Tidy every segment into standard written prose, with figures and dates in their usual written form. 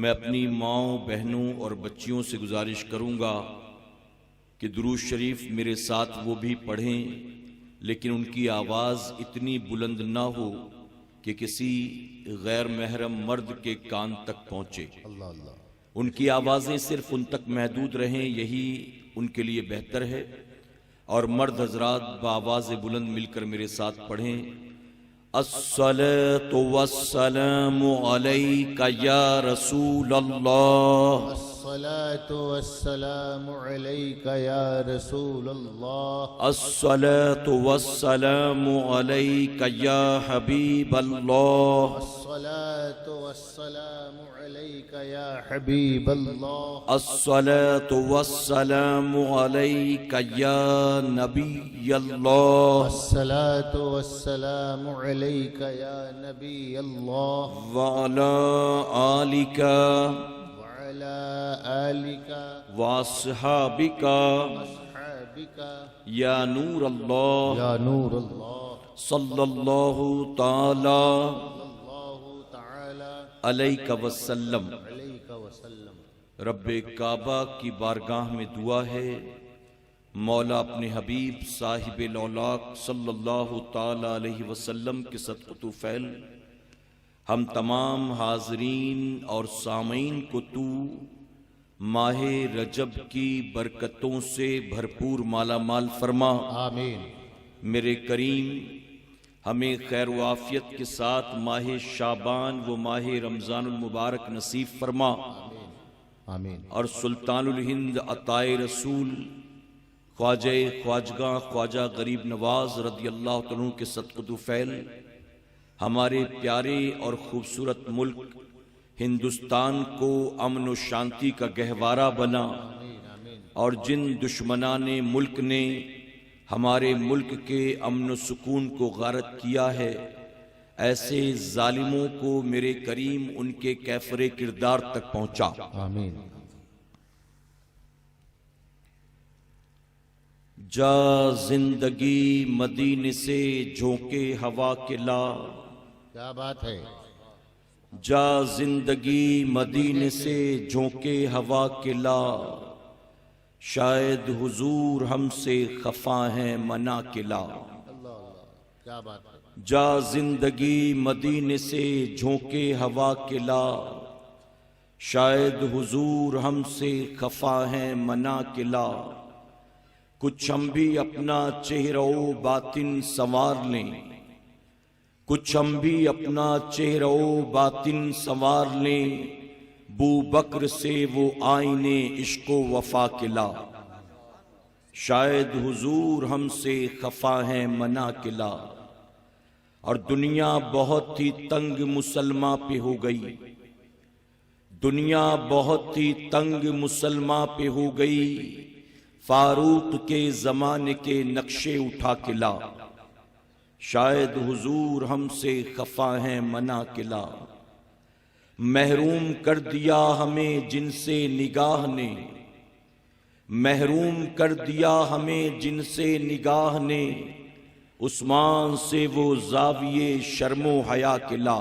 میں اپنی ماؤں، بہنوں اور بچیوں سے گزارش کروں گا کہ درود شریف میرے ساتھ وہ بھی پڑھیں، لیکن ان کی آواز اتنی بلند نہ ہو کہ کسی غیر محرم مرد کے کان تک پہنچے۔ ان کی آوازیں صرف ان تک محدود رہیں، یہی ان کے لیے بہتر ہے۔ اور مرد حضرات بآواز بلند مل کر میرے ساتھ پڑھیں، الصلاۃ والسلام علیک یا رسول اللہ، الصلاة والسلام عليك يا رسول الله، الصلاۃ والسلام علیک یا حبیب اللہ، الصلاة والسلام عليك يا حبيب الله، الصلاۃ والسلام علیک یا نبی اللہ، الصلاة والسلام عليك يا نبي الله، وعلی آلک وعلى آلك واصحابک وأصحابك یا نور اللہ، يا نور الله، صلی اللہ تعالی صلى الله تعالى علیہ وسلم۔ عليك وسلم۔ رب کعبہ کی بارگاہ میں دعا ہے، مولا اپنے حبیب صاحب لولاک صلی اللہ تعالی علیہ وسلم کے صدقۃ فعل ہم تمام حاضرین اور سامعین کو تو ماہ رجب کی برکتوں سے بھرپور مالا مال فرما۔ آمین۔ میرے کریم ہمیں خیر و عافیت کے ساتھ ماہ شعبان و ماہ رمضان المبارک نصیب فرما، آمین۔ اور سلطان الہند عطائے رسول خواجہ خواجگاں خواجہ غریب نواز رضی اللہ عنہ کے صدقۃ فعل ہمارے پیارے اور خوبصورت ملک ہندوستان کو امن و شانتی کا گہوارہ بنا، اور جن دشمنان ملک نے ہمارے ملک کے امن و سکون کو غارت کیا ہے، ایسے ظالموں کو میرے کریم ان کے کیفر کردار تک پہنچا۔ آمین۔ جا زندگی مدینے سے جھونکے ہوا کے لا، کیا بات ہے؟ جا زندگی مدینے سے جھونکے ہوا کے لا، شاید حضور ہم سے خفا ہیں منا کے لا۔ کیا بات ہے؟ جا زندگی مدینے سے جھونکے ہوا کے لا، شاید حضور ہم سے خفا ہیں منا کے لا۔ کچھ ہم بھی اپنا چہرہ و باطن سنوار لیں، کچھ ہم بھی اپنا چہرہ و باطن سنوار لیں، بو بکر سے وہ آئینے عشق و وفا کے لا، شاید حضور ہم سے خفا ہیں منا کے لا۔ اور دنیا بہت ہی تنگ مسلماں پہ ہو گئی، دنیا بہت ہی تنگ مسلماں پہ ہو گئی، فاروق کے زمانے کے نقشے اٹھا کے لا، شاید حضور ہم سے خفا ہیں منا کے لا۔ محروم کر دیا ہمیں جن سے نگاہ نے، محروم کر دیا ہمیں جن سے نگاہ نے، عثمان سے وہ زاویے شرم و حیا کے لا،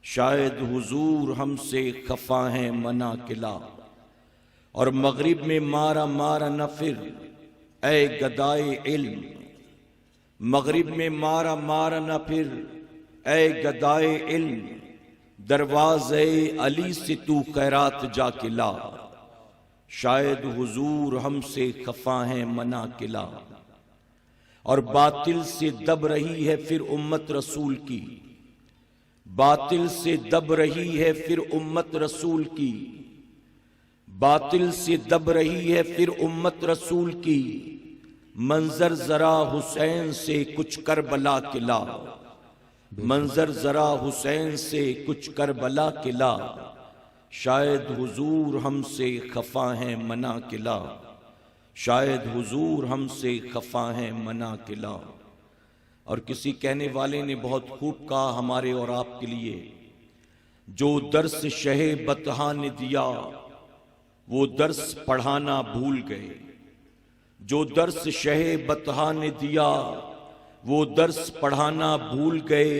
شاید حضور ہم سے خفا ہیں منا کے لا۔ اور مغرب میں مارا مارا نہ پھر اے گدائے علم، مغرب میں مارا مارا نہ پھر اے گدائے علم، دروازے علی سے تو خیرات جا کے لا، شاید حضور ہم سے خفا ہیں منا کے لا۔ اور باطل سے دب رہی ہے پھر امت رسول کی، باطل سے دب رہی ہے پھر امت رسول کی، باطل سے دب رہی ہے پھر امت رسول کی، منظر ذرا حسین سے کچھ کربلا کے لا، منظر ذرا حسین سے کچھ کربلا کے لا، شاید حضور ہم سے خفا ہیں منا کے لا، شاید حضور ہم سے خفا ہیں منا کے لا۔ اور کسی کہنے والے نے بہت خوب کہا ہمارے اور آپ کے لیے، جو درس شہ بطحا نے دیا وہ درس پڑھانا بھول گئے، جو درس شہ بطحا نے دیا وہ درس پڑھانا بھول گئے،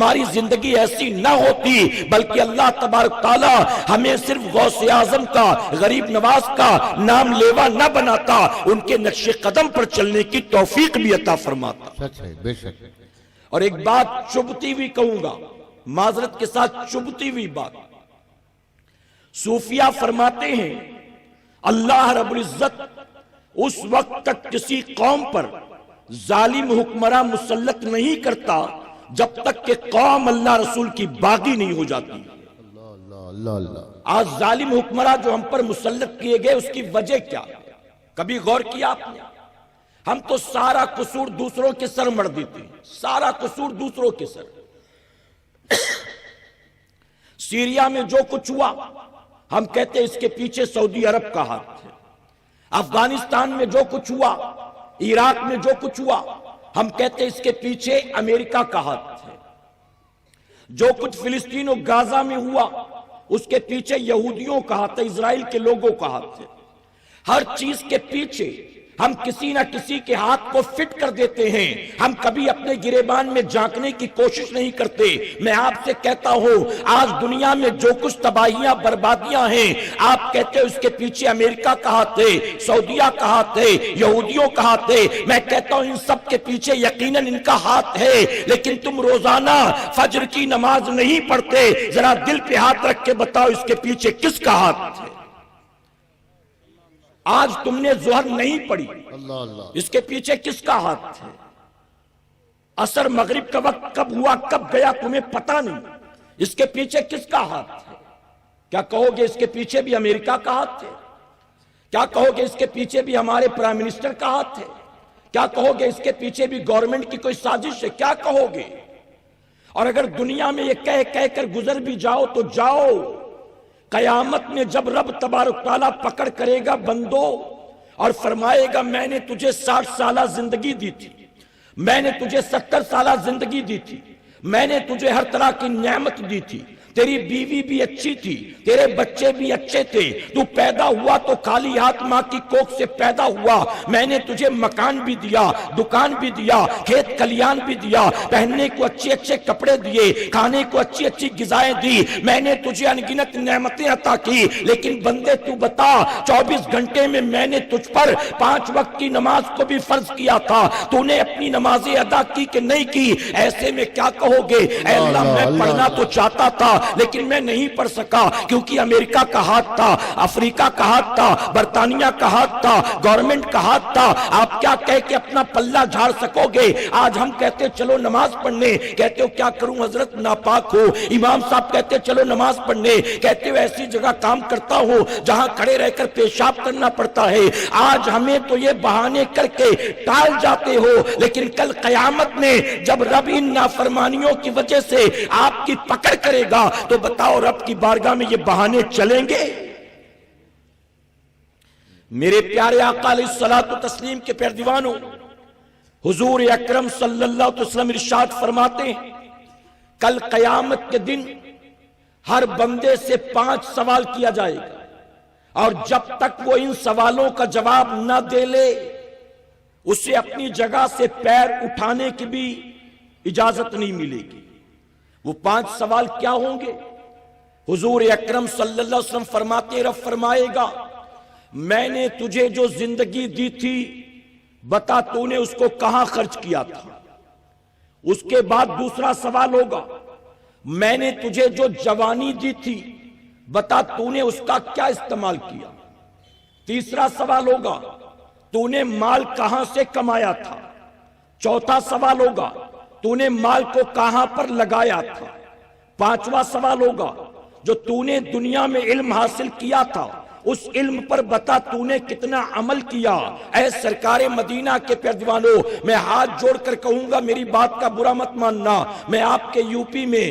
ہماری زندگی ایسی نہ ہوتی، بلکہ اللہ تبارک تعالیٰ ہمیں صرف غوث اعظم کا، غریب نواز کا نام لیوا نہ بناتا، ان کے نقش قدم پر چلنے کی توفیق بھی عطا فرماتا۔ سچ ہے، بے شک۔ اور ایک بات چبھتی ہوئی کہوں گا، معذرت کے ساتھ چبھتی ہوئی بات، صوفیہ فرماتے ہیں اللہ رب العزت اس وقت تک کسی قوم پر ظالم حکمراں مسلط نہیں کرتا جب تک کہ قوم اللہ رسول کی باغی نہیں ہو جاتی۔ اللہ اللہ اللہ اللہ۔ آج ظالم حکمراں جو ہم پر مسلط کیے گئے، اس کی وجہ کیا؟ کبھی غور کیا آپ نے؟ ہم تو سارا قصور دوسروں کے سر مڑ دیتے ہیں، سارا قصور دوسروں کے سر۔ سیریا میں جو کچھ ہوا ہم کہتے ہیں اس کے پیچھے سعودی عرب کا ہاتھ ہے۔ افغانستان میں جو کچھ ہوا، عراق میں جو کچھ ہوا، ہم کہتے ہیں اس کے پیچھے امریکہ کا ہاتھ ہے۔ جو کچھ فلسطین و غازہ میں ہوا، اس کے پیچھے یہودیوں کا ہاتھ ہے، اسرائیل کے لوگوں کا ہاتھ ہے۔ ہر چیز کے پیچھے ہم کسی نہ کسی کے ہاتھ کو فٹ کر دیتے ہیں، ہم کبھی اپنے گریبان میں جھانکنے کی کوشش نہیں کرتے۔ میں آپ سے کہتا ہوں آج دنیا میں جو کچھ تباہیاں بربادیاں ہیں، آپ کہتے ہو اس کے پیچھے امریکہ کا ہاتھ ہے، سعودیہ کا ہاتھ ہے، یہودیوں کا ہاتھ ہے۔ میں کہتا ہوں ان سب کے پیچھے یقیناً ان کا ہاتھ ہے، لیکن تم روزانہ فجر کی نماز نہیں پڑھتے۔ ذرا دل پہ ہاتھ رکھ کے بتاؤ اس کے پیچھے کس کا ہاتھ ہے؟ آج تم نے ظہر نہیں پڑھی، اللہ اللہ۔ اس کے پیچھے کس کا ہاتھ ہے؟ عصر مغرب کا وقت کب ہوا کب گیا تمہیں پتہ نہیں، اس کے پیچھے کس کا ہاتھ ہے؟ کیا کہو گے اس کے پیچھے بھی امریکہ کا ہاتھ ہے؟ کیا کہو گے اس کے پیچھے بھی ہمارے پرائم منسٹر کا ہاتھ ہے؟ کیا کہو گے اس کے پیچھے بھی گورنمنٹ کی کوئی سازش ہے؟ کیا کہو گے؟ اور اگر دنیا میں یہ کہہ کر گزر بھی جاؤ تو جاؤ، قیامت میں جب رب تبارک تعالیٰ پکڑ کرے گا بندو اور فرمائے گا میں نے تجھے 60 سالہ زندگی دی تھی، میں نے تجھے 70 سالہ زندگی دی تھی، میں نے تجھے ہر طرح کی نعمت دی تھی، تیری بیوی بھی اچھی تھی، تیرے بچے بھی اچھے تھے، تو پیدا ہوا تو خالی ہاتھ ماں کی کوکھ سے پیدا ہوا، میں نے تجھے مکان بھی دیا، دکان بھی دیا، کھیت کلیان بھی دیا، پہننے کو اچھے اچھے کپڑے دیے، کھانے کو اچھی اچھی غذائیں دی، میں نے تجھے انگنت نعمتیں عطا کی، لیکن بندے تو بتا 24 گھنٹے میں میں نے تجھ پر 5 وقت کی نماز کو بھی فرض کیا تھا، تو نے اپنی نمازیں ادا کی کہ نہیں کی؟ ایسے میں کیا کہو گے؟ اے اللہ میں پڑھنا تو چاہتا تھا لیکن میں نہیں پڑھ سکا، کیونکہ امریکہ کا ہاتھ تھا، افریقہ کا ہاتھ تھا، برطانیہ کا ہاتھ تھا، گورنمنٹ کا ہاتھ تھا۔ آپ کیا کہہ کے اپنا پلہ جھاڑ سکو گے؟ آج ہم کہتے چلو نماز پڑھنے، کہتے ہو کیا کروں حضرت ناپاک ہو۔ امام صاحب کہتے چلو نماز پڑھنے، کہتے ہو ایسی جگہ کام کرتا ہوں جہاں کھڑے رہ کر پیشاب کرنا پڑتا ہے۔ آج ہمیں تو یہ بہانے کر کے ٹال جاتے ہو، لیکن کل قیامت میں جب رب ان نافرمانیوں کی وجہ سے آپ کی پکڑ کرے گا تو بتاؤ رب کی بارگاہ میں یہ بہانے چلیں گے؟ میرے پیارے آقا علیہ الصلوۃ والتسلیم کے پیردیوانوں، حضور اکرم صلی اللہ علیہ وسلم ارشاد فرماتے ہیں کل قیامت کے دن ہر بندے سے 5 سوال کیا جائے گا، اور جب تک وہ ان سوالوں کا جواب نہ دے لے اسے اپنی جگہ سے پیر اٹھانے کی بھی اجازت نہیں ملے گی۔ وہ 5 سوال کیا ہوں گے؟ حضور اکرم صلی اللہ علیہ وسلم فرماتے رب فرمائے گا میں نے تجھے جو زندگی دی تھی بتا تو نے اس کو کہاں خرچ کیا تھا؟ اس کے بعد دوسرا سوال ہوگا میں نے تجھے جو جوانی دی تھی بتا تو نے اس کا کیا استعمال کیا؟ تیسرا سوال ہوگا تو نے مال کہاں سے کمایا تھا؟ چوتھا سوال ہوگا تو نے مال کو کہاں پر لگایا تھا؟ 5واں سوال ہوگا جو تو نے دنیا میں علم حاصل کیا تھا اس علم پر بتا تو نے کتنا عمل کیا؟ اے سرکار مدینہ کے پیردیوانوں، میں ہاتھ جوڑ کر کہوں گا میری بات کا برا مت ماننا، میں آپ کے یو پی میں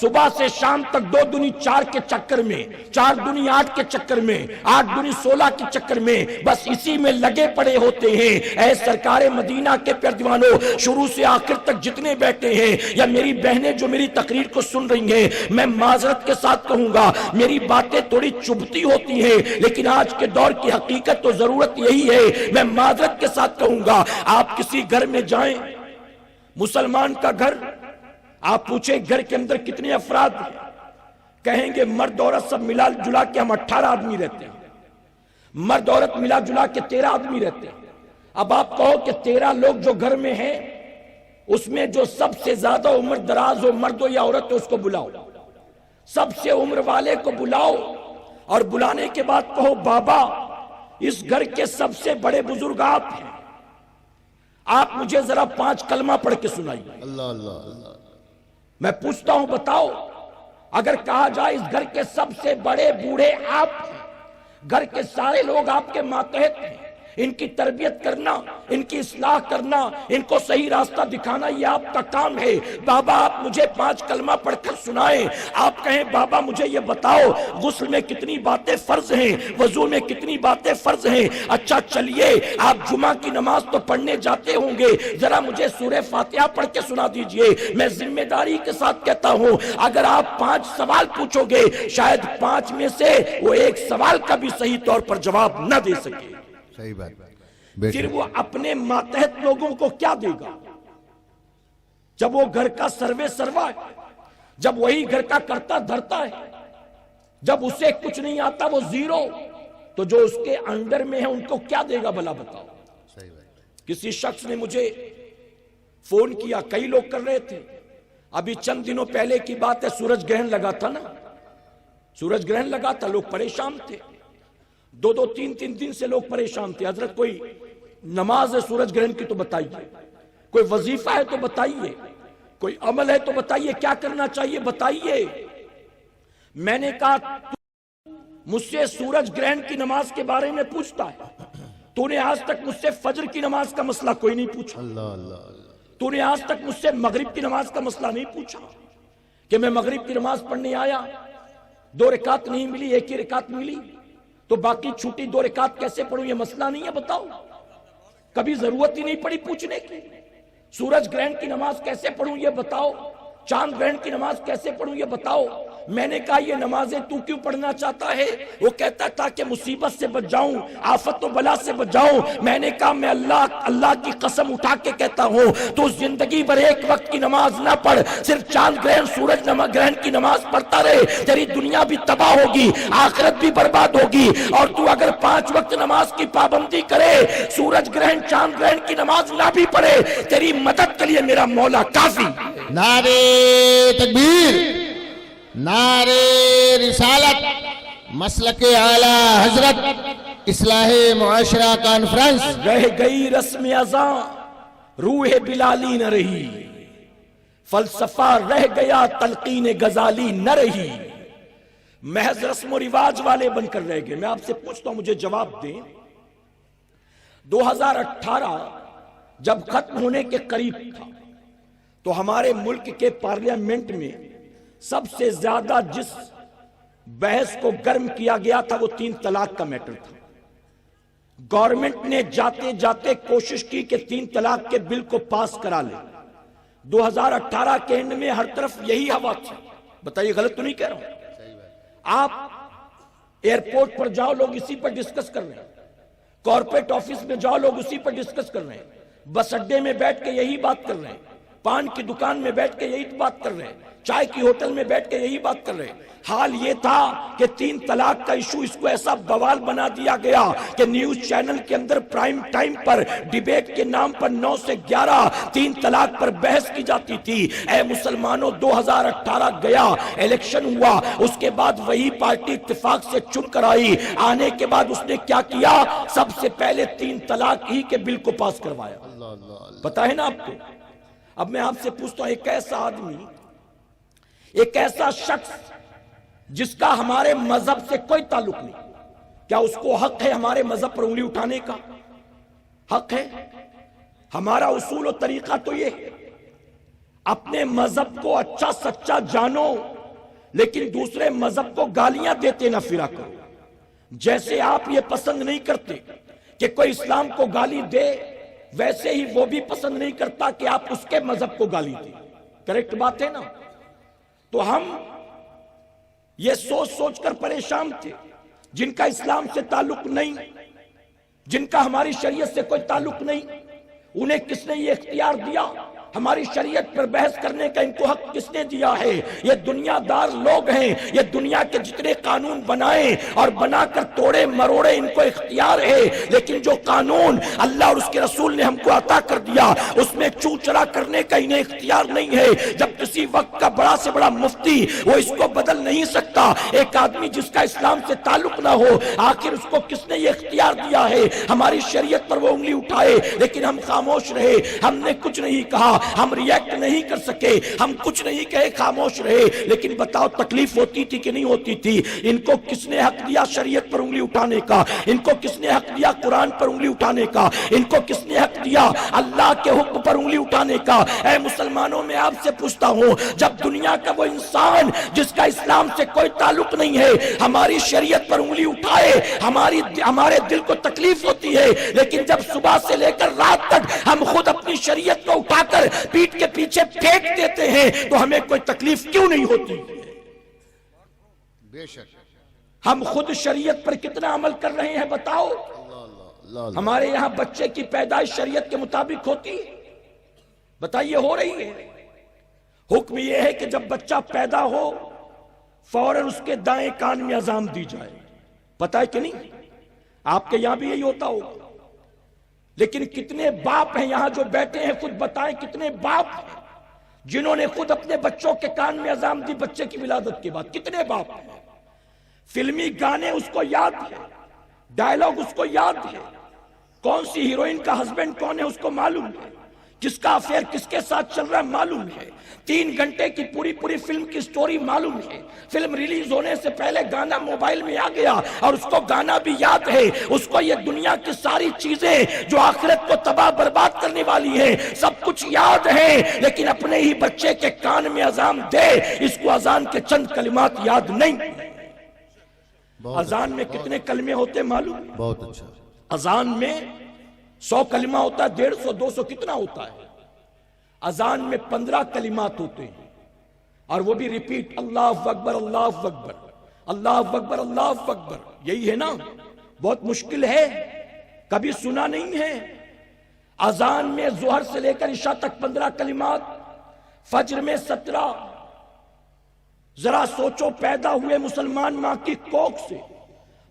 صبح سے شام تک 2 دنی 4 کے چکر میں، 4 دنی 8 کے چکر میں، 8 دنی 16 کے چکر میں بس اسی میں لگے پڑے ہوتے ہیں۔ اے سرکار مدینہ کے پیارے دیوانوں، شروع سے آخر تک جتنے بیٹھے ہیں یا میری بہنیں جو میری تقریر کو سن رہی ہیں، میں معذرت کے ساتھ کہوں گا میری باتیں تھوڑی چبھتی ہوتی ہیں، لیکن آج کے دور کی حقیقت تو ضرورت یہی ہے۔ میں معذرت کے ساتھ کہوں گا، آپ کسی گھر میں جائیں، مسلمان کا گھر، آپ پوچھیں گھر کے اندر کتنے افراد ہیں، کہیں گے مرد عورت سب ملا جلا کے ہم 18 آدمی رہتے ہیں، مرد عورت ملا جلا کے 13 آدمی رہتے ہیں۔ اب آپ کہو کہ 13 لوگ جو گھر میں ہیں اس میں جو سب سے زیادہ عمر دراز ہو، مرد ہو یا عورت ہو، اس کو بلاؤ، سب سے عمر والے کو بلاؤ، اور بلانے کے بعد کہو بابا اس گھر کے سب سے بڑے بزرگ آپ ہیں، آپ مجھے ذرا 5 کلمہ پڑھ کے سنائیے۔ اللہ اللہ اللہ۔ میں پوچھتا ہوں بتاؤ، اگر کہا جائے اس گھر کے سب سے بڑے بوڑھے آپ ہیں، گھر کے سارے لوگ آپ کے ماتحت ہیں، ان کی تربیت کرنا، ان کی اصلاح کرنا، ان کو صحیح راستہ دکھانا یہ آپ کا کام ہے، بابا آپ مجھے 5 کلمہ پڑھ کر سنائیں۔ آپ کہیں بابا مجھے یہ بتاؤ غسل میں کتنی باتیں فرض ہیں، وضو میں کتنی باتیں فرض ہیں۔ اچھا چلیے آپ جمعہ کی نماز تو پڑھنے جاتے ہوں گے، ذرا مجھے سورہ فاتحہ پڑھ کے سنا دیجئے۔ میں ذمہ داری کے ساتھ کہتا ہوں اگر آپ 5 سوال پوچھو گے شاید 5 میں سے وہ ایک سوال کا بھی صحیح طور پر جواب نہ دے سکے، صحیح بات۔ پھر وہ اپنے ماتحت لوگوں کو کیا دے گا؟ جب وہ گھر کا سروے سروا ہے، جب وہی گھر کا کرتا دھرتا ہے، جب اسے کچھ نہیں آتا وہ زیرو، تو جو اس کے انڈر میں ہے ان کو کیا دے گا بھلا بتاؤ؟ صحیح بات۔ کسی شخص نے مجھے فون کیا، کئی لوگ کر رہے تھے، ابھی چند دنوں پہلے کی بات ہے، سورج گرہن لگا تھا نا، سورج گرہن لگا تھا، لوگ پریشان تھے، 2 3 دن سے لوگ پریشان تھے۔ حضرت کوئی نماز ہے سورج گرہن کی تو بتائیے، کوئی وظیفہ ہے تو بتائیے، کوئی عمل ہے تو بتائیے، کیا کرنا چاہیے بتائیے۔ میں نے کہا تو مجھ سے سورج گرہن کی نماز کے بارے میں پوچھتا ہے، تو نے آج تک مجھ سے فجر کی نماز کا مسئلہ کوئی نہیں پوچھا، اللہ اللہ اللہ۔ تو نے آج تک مجھ سے مغرب کی نماز کا مسئلہ نہیں پوچھا کہ میں مغرب کی نماز پڑھنے آیا، 2 رکعت نہیں ملی، 1 ہی رکعت ملی، تو باقی چھوٹی 2 رکعت کیسے پڑھوں، یہ مسئلہ نہیں ہے بتاؤ؟ کبھی ضرورت ہی نہیں پڑی پوچھنے کی۔ سورج گرہن کی نماز کیسے پڑھوں یہ بتاؤ، چاند گرہن کی نماز کیسے پڑھوں یہ بتاؤ۔ میں نے کہا یہ نمازیں تو کیوں پڑھنا چاہتا ہے؟ وہ کہتا تھا کہ مصیبت سے بچ جاؤں، آفت و بلا سے بچ جاؤں۔ میں نے کہا میں اللہ کی قسم اٹھا کے کہتا ہوں تو زندگی بھر ایک وقت کی نماز نہ پڑھ، صرف چاند گرہن سورج گرہن کی نماز پڑھتا رہے، تیری دنیا بھی تباہ ہوگی، آخرت بھی برباد ہوگی۔ اور تو اگر 5 وقت نماز کی پابندی کرے، سورج گرہن چاند گرہن کی نماز نہ بھی پڑھے، تیری مدد کے لیے میرا مولا کافی۔ نعرے تکبیر، نعرے رسالت، مسلک اعلی حضرت اصلاح معاشرہ کانفرنس۔ رہ گئی رسم ازاں روح بلالی نہ رہی، فلسفہ رہ گیا تلقین غزالی نہ رہی، محض رسم و رواج والے بن کر رہ گئے۔ میں آپ سے پوچھتا ہوں مجھے جواب دیں، 2018 جب ختم ہونے کے قریب تھا تو ہمارے ملک کے پارلیمنٹ میں سب سے زیادہ جس بحث کو گرم کیا گیا تھا وہ 3 طلاق کا میٹر تھا۔ گورنمنٹ نے جاتے جاتے کوشش کی کہ 3 طلاق کے بل کو پاس کرا لے۔ 2018 کے اینڈ میں ہر طرف یہی ہوا تھی، بتائیے غلط تو نہیں کہہ رہا ہوں؟ آپ ایئرپورٹ پر جاؤ لوگ اسی پر ڈسکس کر رہے ہیں، کارپوریٹ آفس میں جاؤ لوگ اسی پر ڈسکس کر رہے ہیں، بس اڈے میں بیٹھ کے یہی بات کر رہے ہیں، پان کی دکان میں بیٹھ کے یہی بات کر رہے ہیں، چائے کی ہوٹل میں بیٹھ کے یہی بات کر رہے ہیں۔ حال یہ تھا کہ 3 طلاق کا ایشو اس کو ایسا بوال بنا دیا گیا کہ نیوز چینل کے اندر پرائم ٹائم پر ڈیبیٹ کے نام پر 9 سے 11 3 طلاق پر بحث کی جاتی تھی۔ اے مسلمانوں 2018 گیا، الیکشن ہوا، اس کے بعد وہی پارٹی اتفاق سے چن کر آئی، آنے کے بعد اس نے کیا کیا؟ سب سے پہلے 3 طلاق ہی کے بل کو پاس کروایا۔ پتا ہے نا آپ کو؟ اب میں آپ سے پوچھتا ہوں ایک ایسا آدمی، ایک ایسا شخص جس کا ہمارے مذہب سے کوئی تعلق نہیں، کیا اس کو حق ہے ہمارے مذہب پر انگلی اٹھانے کا؟ حق ہے؟ ہمارا اصول و طریقہ تو یہ ہے اپنے مذہب کو اچھا سچا جانو، لیکن دوسرے مذہب کو گالیاں دیتے نہ پھرا کرو۔ جیسے آپ یہ پسند نہیں کرتے کہ کوئی اسلام کو گالی دے، ویسے ہی وہ بھی پسند نہیں کرتا کہ آپ اس کے مذہب کو گالی دیں۔ کریکٹ بات ہے نا؟ تو ہم یہ سوچ سوچ کر پریشان تھے، جن کا اسلام سے تعلق نہیں، جن کا ہماری شریعت سے کوئی تعلق نہیں، انہیں کس نے یہ اختیار دیا؟ ہماری شریعت پر بحث کرنے کا ان کو حق کس نے دیا ہے؟ یہ دنیا دار لوگ ہیں، یہ دنیا کے جتنے قانون بنائیں اور بنا کر توڑے مروڑے ان کو اختیار ہے، لیکن جو قانون اللہ اور اس کے رسول نے ہم کو عطا کر دیا اس میں چوچڑا کرنے کا انہیں اختیار نہیں ہے۔ جب کسی وقت کا بڑا سے بڑا مفتی وہ اس کو بدل نہیں سکتا، ایک آدمی جس کا اسلام سے تعلق نہ ہو، آخر اس کو کس نے یہ اختیار دیا ہے؟ ہماری شریعت پر وہ انگلی اٹھائے لیکن ہم خاموش رہے، ہم نے کچھ نہیں کہا، ہم ریئیکٹ نہیں کر سکے، ہم کچھ نہیں کہے، خاموش رہے۔ لیکن بتاؤ تکلیف ہوتی تھی کہ نہیں ہوتی تھی؟ ان کو کس نے حق دیا شریعت پر انگلی اٹھانے کا؟ ان کو کس نے حق دیا قرآن پر انگلی اٹھانے کا؟ ان کو کس نے حق دیا اللہ کے حکم پر انگلی اٹھانے کا؟ اے مسلمانوں، میں آپ سے پوچھتا ہوں، جب دنیا کا وہ انسان جس کا اسلام سے کوئی تعلق نہیں ہے ہماری شریعت پر انگلی اٹھائے، ہمارے دل کو تکلیف ہوتی ہے، لیکن جب صبح سے لے کر رات تک ہم خود اپنی شریعت کو اٹھا کر پیٹ کے پیچھے پھینک دیتے ہیں تو ہمیں کوئی تکلیف کیوں نہیں ہوتی؟ بے شک ہم خود شریعت پر کتنا عمل کر رہے ہیں بتاؤ؟ ہمارے یہاں بچے کی پیدائش شریعت کے مطابق ہوتی ہے؟ بتائیے ہو رہی ہے؟ حکم یہ ہے کہ جب بچہ پیدا ہو فوراً اس کے دائیں کان میں اذان دی جائے۔ پتہ ہے کہ نہیں؟ آپ کے یہاں بھی یہی ہوتا ہوگا، لیکن کتنے باپ ہیں یہاں جو بیٹھے ہیں، خود بتائیں کتنے باپ ہیں جنہوں نے خود اپنے بچوں کے کان میں اذان دی بچے کی ولادت کے بعد؟ کتنے باپ ہیں؟ فلمی گانے اس کو یاد ہے، ڈائلاگ اس کو یاد ہے، کون سی ہیروئن کا ہسبینڈ کون ہے اس کو معلوم ہے، کس کا افیئر کس کے ساتھ چل رہا ہے معلوم ہے، 3 گھنٹے کی پوری فلم کی سٹوری معلوم ہے، فلم ریلیز ہونے سے پہلے گانا موبائل میں آ گیا اور اس کو گانا بھی یاد ہے، اس کو یہ دنیا کی ساری چیزیں جو آخرت کو تباہ برباد کرنے والی ہیں سب کچھ یاد ہے، لیکن اپنے ہی بچے کے کان میں اذان دے، اس کو اذان کے چند کلمات یاد نہیں۔ اذان میں کتنے کلمے ہوتے معلوم؟ بہت اچھا۔ اذان میں 100 کلمہ ہوتا ہے، 150 200 کتنا ہوتا ہے؟ اذان میں 15 کلمات ہوتے ہیں اور وہ بھی ریپیٹ، اللہ اکبر اللہ اکبر اللہ اکبر اللہ اکبر، یہی ہے نا؟ بہت مشکل ہے، کبھی سنا نہیں ہے؟ اذان میں ظہر سے لے کر عشاء تک 15 کلمات، فجر میں 17۔ ذرا سوچو، پیدا ہوئے مسلمان ماں کی کوکھ سے،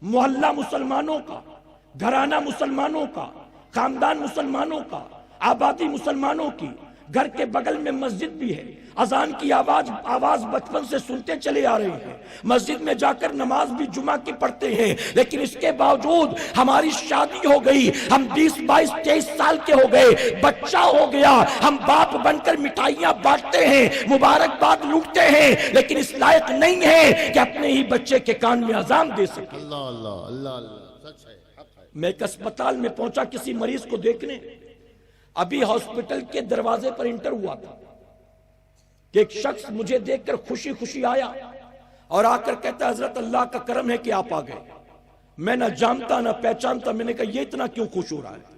محلہ مسلمانوں کا، گھرانہ مسلمانوں کا، خاندان مسلمانوں کا، آبادی مسلمانوں کی، گھر کے بغل میں مسجد بھی ہے، اذان کی آواز بچپن سے سنتے چلے آ رہے ہیں، مسجد میں جا کر نماز بھی جمعہ کی پڑھتے ہیں، لیکن اس کے باوجود ہماری شادی ہو گئی، ہم 20 22 23 سال کے ہو گئے، بچہ ہو گیا، ہم باپ بن کر مٹھائیاں بانٹتے ہیں، مبارکباد لوٹتے ہیں، لیکن اس لائق نہیں ہے کہ اپنے ہی بچے کے کان میں اذان دے سکے۔ اللہ اللہ اللہ اللہ، سچ ہے، حق ہے۔ میں ایک اسپتال میں پہنچا کسی مریض کو دیکھنے، ابھی ہاسپٹل کے دروازے پر انٹر ہوا تھا کہ ایک شخص مجھے دیکھ کر خوشی خوشی آیا اور آ کر کہتا، حضرت اللہ کا کرم ہے کہ آپ آ گئے، میں نہ جانتا نہ پہچانتا۔ میں نے کہا یہ اتنا کیوں خوش ہو رہا ہے؟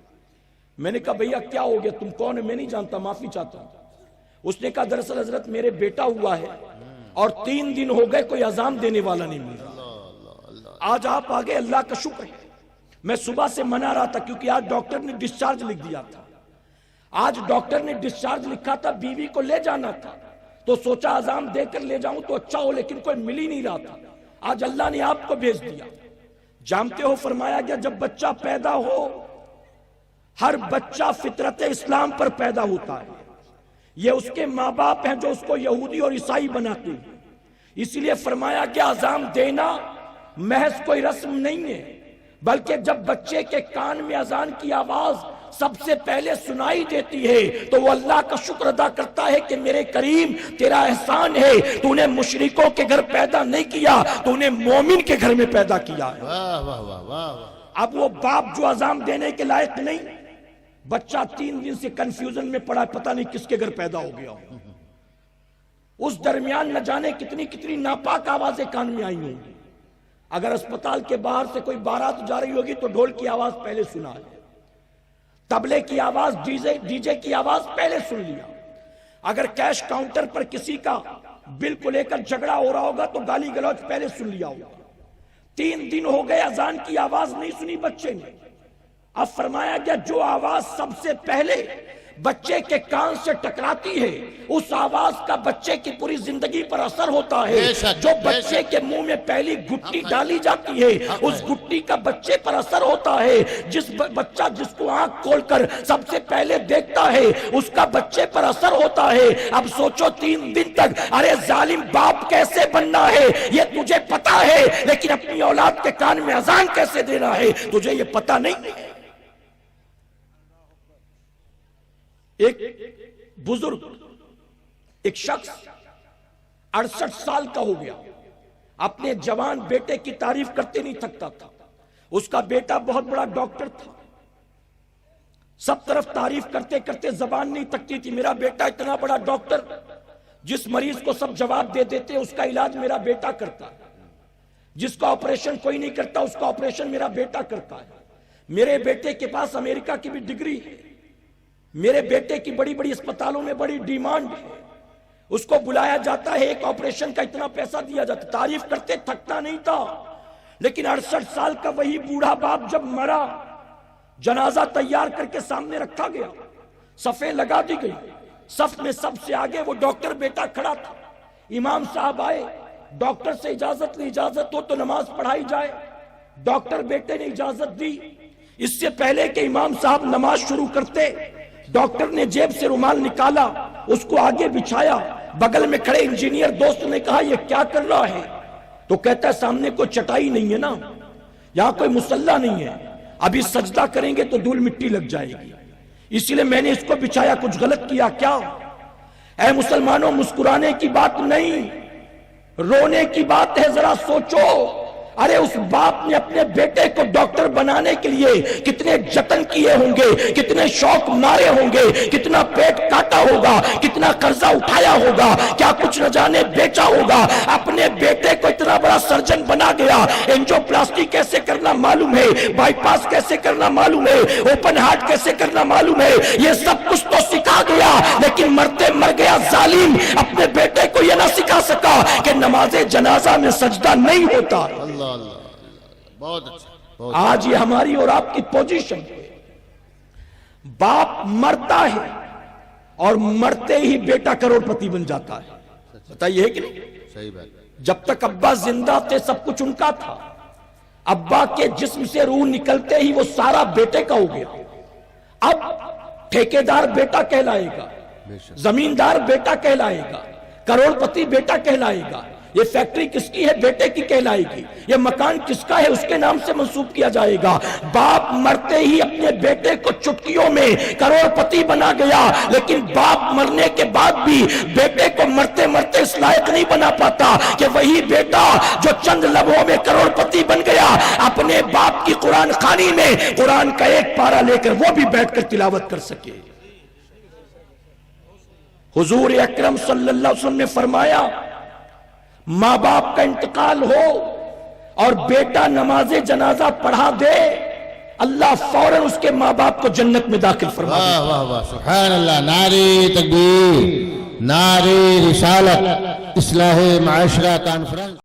میں نے کہا بھیا کیا ہو گیا، تم کون ہے؟ میں نہیں جانتا، معافی چاہتا ہوں۔ اس نے کہا دراصل حضرت میرے بیٹا ہوا ہے اور 3 دن ہو گئے کوئی اذان دینے والا نہیں مل رہا، آج آپ آ گئے، اللہ کا شکر ہے۔ میں صبح سے منا رہا تھا کیونکہ آج ڈاکٹر نے ڈسچارج لکھ دیا تھا، آج ڈاکٹر نے ڈسچارج لکھا تھا، بیوی کو لے جانا تھا، تو سوچا اذان دے کر لے جاؤں تو اچھا ہو، لیکن کوئی مل ہی نہیں رہا تھا، آج اللہ نے آپ کو بھیج دیا۔ جانتے ہو فرمایا گیا جب بچہ پیدا ہو، ہر بچہ فطرت اسلام پر پیدا ہوتا ہے، یہ اس کے ماں باپ ہیں جو اس کو یہودی اور عیسائی بناتے ہیں، اسی لیے فرمایا گیا اذان دینا محض کوئی رسم نہیں ہے، بلکہ جب بچے کے کان میں اذان کی آواز سب سے پہلے سنائی دیتی ہے تو وہ اللہ کا شکر ادا کرتا ہے کہ میرے کریم تیرا احسان ہے، تو نے مشرکوں کے گھر پیدا نہیں کیا، تو نے مومن کے گھر میں پیدا کیا ہے۔ واہ واہ واہ واہ۔ اب وہ باپ جو اذان دینے کے لائق نہیں، بچہ 3 دن سے کنفیوژن میں پڑا، پتہ نہیں کس کے گھر پیدا ہو گیا ہو۔ اس درمیان نہ جانے کتنی کتنی ناپاک آوازیں کان میں آئی ہوں گی. اگر اسپتال کے باہر سے کوئی بارات جا رہی ہوگی تو ڈھول کی آواز پہلے سنا ہے, طبلے کی آواز, ڈی جے کی آواز پہلے سن لیا. اگر کیش کاؤنٹر پر کسی کا بل کو لے کر جھگڑا ہو رہا ہوگا تو گالی گلوچ پہلے سن لیا ہوگا. 3 دن ہو گئے اذان کی آواز نہیں سنی بچے نے. اب فرمایا گیا جو آواز سب سے پہلے بچے کے کان سے ٹکراتی ہے اس آواز کا بچے کی پوری زندگی پر اثر ہوتا ہے. جو بچے کے منہ میں پہلی گٹی ڈالی جاتی ہے اس گٹی کا بچے پر اثر ہوتا ہے. جس بچہ جس کو آنکھ کھول کر سب سے پہلے دیکھتا ہے اس کا بچے پر اثر ہوتا ہے. اب سوچو 3 دن تک ارے ظالم باپ کیسے بننا ہے یہ تجھے پتا ہے, لیکن اپنی اولاد کے کان میں اذان کیسے دینا ہے تجھے یہ پتا نہیں. ایک بزرگ, ایک شخص 68 سال کا ہو گیا, اپنے جوان بیٹے کی تعریف کرتے نہیں تھکتا تھا. اس کا بیٹا بہت بڑا ڈاکٹر تھا, سب طرف تعریف کرتے کرتے زبان نہیں تھکتی تھی. میرا بیٹا اتنا بڑا ڈاکٹر, جس مریض کو سب جواب دے دیتے اس کا علاج میرا بیٹا کرتا ہے, جس کا آپریشن کوئی نہیں کرتا اس کا آپریشن میرا بیٹا کرتا ہے. میرے بیٹے کے پاس امریکہ کی بھی ڈگری ہے, میرے بیٹے کی بڑی بڑی اسپتالوں میں بڑی ڈیمانڈ ہے, اس کو بلایا جاتا ہے, ایک آپریشن کا اتنا پیسہ دیا جاتا. تعریف کرتے تھکتا نہیں تھا. لیکن 68 سال کا وہی بوڑھا باپ جب مرا, جنازہ تیار کر کے سامنے رکھا گیا, صفیں لگا دی گئی, صف میں سب سے آگے وہ ڈاکٹر بیٹا کھڑا تھا. امام صاحب آئے, ڈاکٹر سے اجازت لی, اجازت ہو تو نماز پڑھائی جائے. ڈاکٹر بیٹے نے اجازت دی. اس سے پہلے کہ امام صاحب نماز شروع کرتے ڈاکٹر نے جیب سے رومال نکالا, اس کو آگے بچھایا. بغل میں کھڑے انجینئر دوست نے کہا یہ کیا کر رہا ہے؟ تو کہتا ہے سامنے کوئی چٹائی نہیں ہے نا, یہاں کوئی مصلی نہیں ہے, ابھی سجدہ کریں گے تو دھول مٹی لگ جائے گی, اس لیے میں نے اس کو بچھایا. کچھ غلط کیا کیا؟ اے مسلمانوں, مسکرانے کی بات نہیں, رونے کی بات ہے. ذرا سوچو, ارے اس باپ نے اپنے بیٹے کو ڈاکٹر بنانے کے لیے کتنے جتن کیے ہوں گے, کتنے شوق مارے ہوں گے, کتنا پیٹ کاٹا ہوگا, کتنا قرضہ اٹھایا ہوگا, کیا کچھ نہ جانے بیچا ہوگا. اپنے بیٹے کو اتنا بڑا سرجن بنا گیا, اینجیوپلاسٹی کیسے کرنا معلوم ہے, بائی پاس کیسے کرنا معلوم ہے, اوپن ہارٹ کیسے کرنا معلوم ہے, یہ سب کچھ تو سکھا گیا. لیکن مرتے مر گیا ظالم, اپنے بیٹے کو یہ نہ سکھا سکا کہ نماز جنازہ میں سجدہ نہیں ہوتا. بہت اچھا. آج یہ ہماری اور آپ کی پوزیشن ہے. باپ مرتا ہے اور مرتے ہی بیٹا کروڑ پتی بن جاتا ہے. بتائیے ہے کہ نہیں؟ صحیح بات. جب تک ابا زندہ تھے سب کچھ ان کا تھا, ابا کے جسم سے روح نکلتے ہی وہ سارا بیٹے کا ہو گیا. اب ٹھیکیدار بیٹا کہلائے گا, زمیندار بیٹا کہلائے گا, کروڑ پتی بیٹا کہلائے گا. یہ فیکٹری کس کی ہے؟ بیٹے کی کہلائے گی. یہ مکان کس کا ہے؟ اس کے نام سے منسوب کیا جائے گا. باپ مرتے ہی اپنے بیٹے کو چٹکیوں میں کروڑ پتی بنا گیا, لیکن باپ مرنے کے بعد بھی بیٹے کو مرتے مرتے اس لائق نہیں بنا پاتا کہ وہی بیٹا جو چند لمحوں میں کروڑ پتی بن گیا اپنے باپ کی قرآن خوانی میں قرآن کا ایک پارہ لے کر وہ بھی بیٹھ کر تلاوت کر سکے. حضور اکرم صلی اللہ علیہ وسلم نے فرمایا ماں باپ کا انتقال ہو اور بیٹا نماز جنازہ پڑھا دے, اللہ فوراً اس کے ماں باپ کو جنت میں داخل فرما دے. واہ واہ واہ, سبحان اللہ. نعرہ تکبیر, نعرہ رسالت, اصلاح معاشرہ کانفرنس.